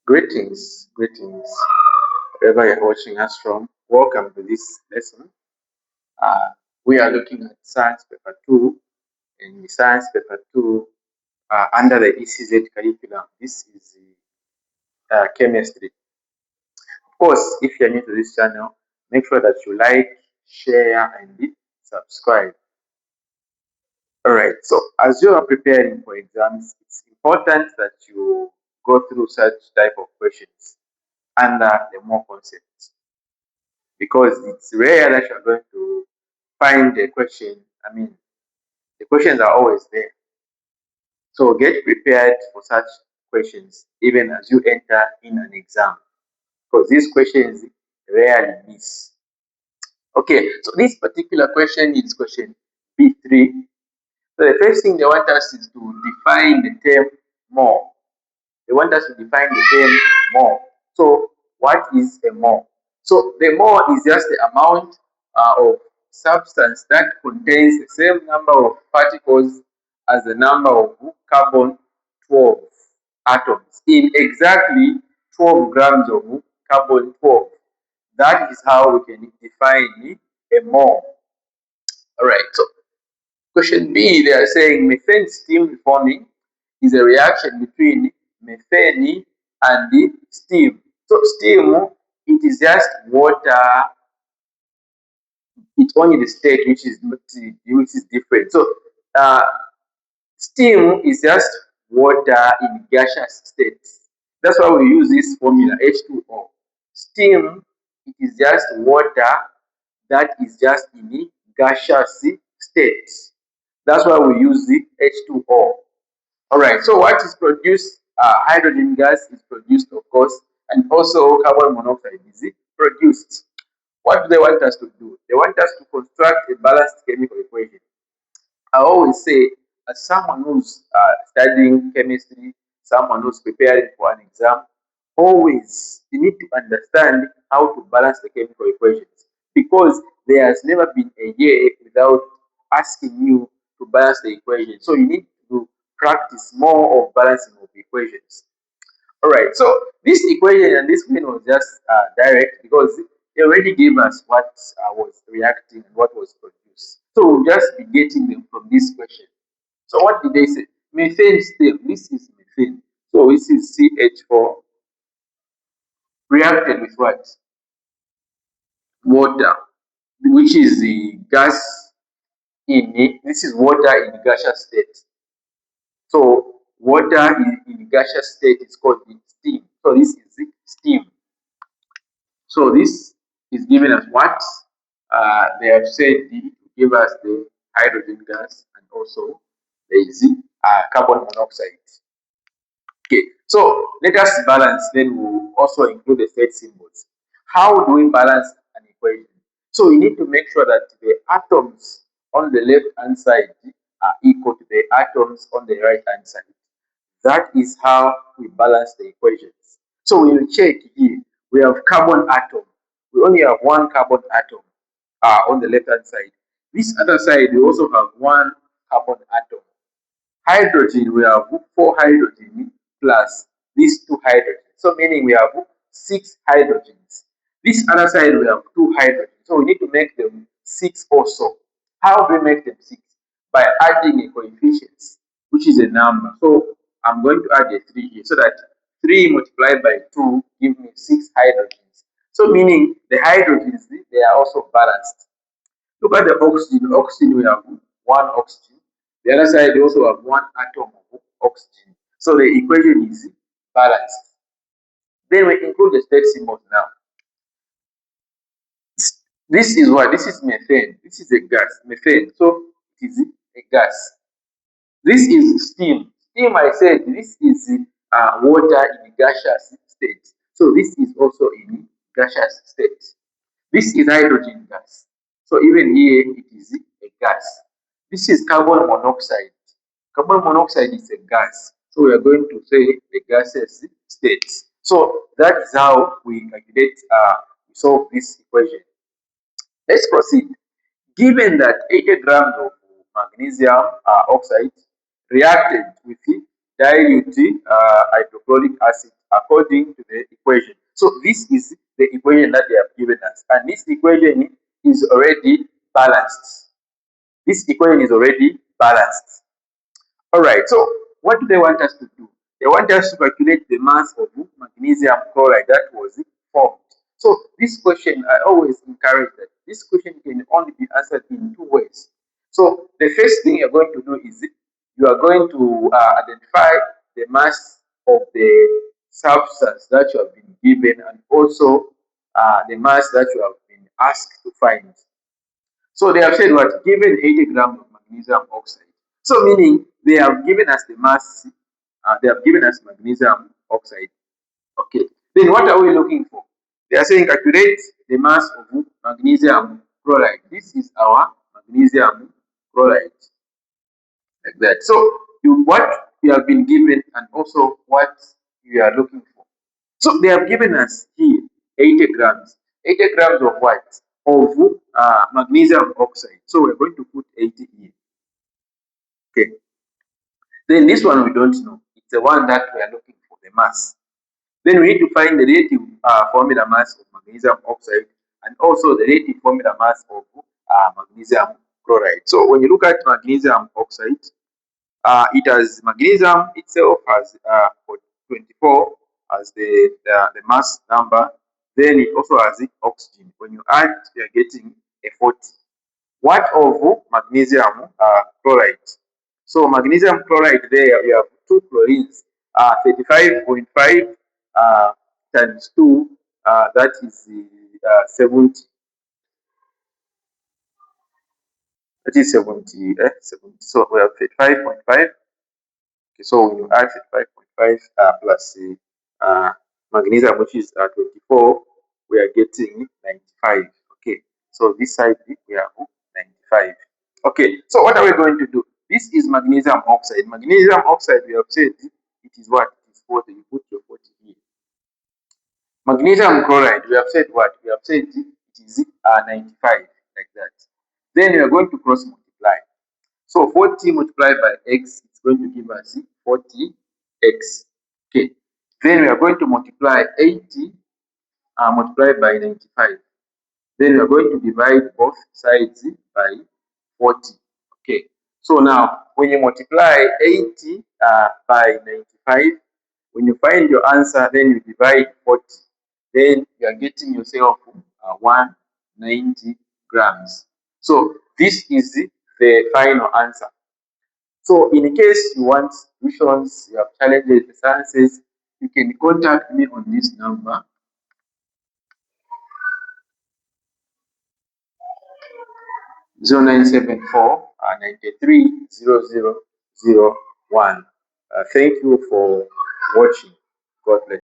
Greetings, wherever you're watching us from. Welcome to this lesson. Uh, we are looking at Science Paper 2, and Science Paper 2 under the ECZ curriculum. This is chemistry. Of course, if you're new to this channel, make sure that you like, share, and subscribe. All right, so as you are preparing for exams, it's important that you go through such type of questions under the more concepts, because it's rare that you're going to find a question. I mean, the questions are always there. So get prepared for such questions even as you enter in an exam, because these questions rarely miss. Okay, so this particular question is question B3. So the first thing they want us is to define the term mole. They want us to define the term mole. So what is a mole? So the mole is just the amount of substance that contains the same number of particles as the number of carbon 12 atoms in exactly 12 grams of carbon 12. That is how we can define a mole. All right. So question B, they are saying methane steam reforming is a reaction between methane and the steam. So steam, it is just water. It's only the state which is not, which is different. So uh, steam is just water in gaseous state. That's why we use this formula H2O. Steam, it is just water that is just in the gaseous state. That's why we use the H2O. All right. So what is produced? Hydrogen gas is produced, of course, and also carbon monoxide is produced. What do they want us to do? They want us to construct a balanced chemical equation. I always say, as someone who's studying chemistry, someone who's preparing for an exam, always you need to understand how to balance the chemical equations, because there has never been a year without asking you to balance the equation. So you need to practice more of balancing of the equations. All right, so this equation and this one was just direct, because they already gave us what was reacting and what was produced. So we'll just be getting them from this question. So what did they say? Methane steam. This is methane. So this is CH4 reacted with what? Water, which is the gas in it. This is water in gaseous state. So water in gaseous state is called the steam. So this is the steam. So this is given as what they have said to give us the hydrogen gas, and also there is carbon monoxide. Okay, so let us balance, then we'll also include the state symbols. How do we balance an equation? So you need to make sure that the atoms on the left hand side are equal to the atoms on the right hand side. That is how we balance the equations. So we will check here. We have carbon atom. We only have one carbon atom on the left hand side. This other side, we also have one carbon atom. Hydrogen, we have four hydrogen plus these two hydrogens. So meaning we have six hydrogens. This other side, we have two hydrogens. So we need to make them six also. How do we make them six? By adding a coefficient, which is a number. So I'm going to add a 3 here, so that 3 multiplied by 2 give me 6 hydrogens. So meaning the hydrogens, they are also balanced. Look at the oxygen. Oxygen, we have one oxygen. The other side, we also have one atom of oxygen. So the equation is balanced. Then we include the state symbols now. This is what? This is methane. This is a gas, methane. So it is a gas. This is steam. Steam, I said, this is water in gaseous state. So this is also in gaseous state. This is hydrogen gas. So even here it is a gas. This is carbon monoxide. Carbon monoxide is a gas. So we are going to say the gaseous state. So that is how we calculate, solve this equation. Let's proceed. Given that 80 grams of magnesium oxide reacted with dilute hydrochloric acid according to the equation. So this is the equation that they have given us, and this equation is already balanced. This equation is already balanced. All right, so what do they want us to do? They want us to calculate the mass of magnesium chloride that was formed. So this question, I always encourage that this question can only be answered in two ways. So the first thing you're going to do is you are going to identify the mass of the substance that you have been given, and also the mass that you have been asked to find. So they have said what? Given 80 grams of magnesium oxide. So meaning they have given us the mass, they have given us magnesium oxide. Okay. Then what are we looking for? They are saying calculate the mass of magnesium chloride. This is our magnesium chloride, like that. So you what you have been given and also what you are looking for. So they have given us here 80 grams. 80 grams of what? Of magnesium oxide. So we're going to put 80 here. Okay. Then this one we don't know. It's the one that we are looking for, the mass. Then we need to find the relative formula mass of magnesium oxide and also the relative formula mass of magnesium chloride. So when you look at magnesium oxide, it has magnesium itself has 24 as the mass number. Then it also has the oxygen. When you add, you are getting a 40. What of magnesium chloride? So magnesium chloride there, we have two chlorines, 35.5 times 2, that is 70. That is 70, 70. So we have 35.5. Okay, so when you add 5.5 plus magnesium, which is 24, we are getting 95. Okay, so this side we have 95. Okay, so what are we going to do? This is magnesium oxide. Magnesium oxide, we have said it is what? It is 40. You put your 40 here. Magnesium chloride, we have said what? We have said it is 95, like that. Then we are going to cross multiply. So 40 multiplied by x is going to give us 40x. Okay. Then we are going to multiply 80 multiplied by 95. Then we are going to divide both sides by 40. Okay. So now when you multiply 80 by 95, when you find your answer, then you divide 40. Then you are getting yourself 190 grams. So this is the final answer. So in case you want solutions, you have challenges, the sciences, you can contact me on this number 0974 930001. Thank you for watching. God bless.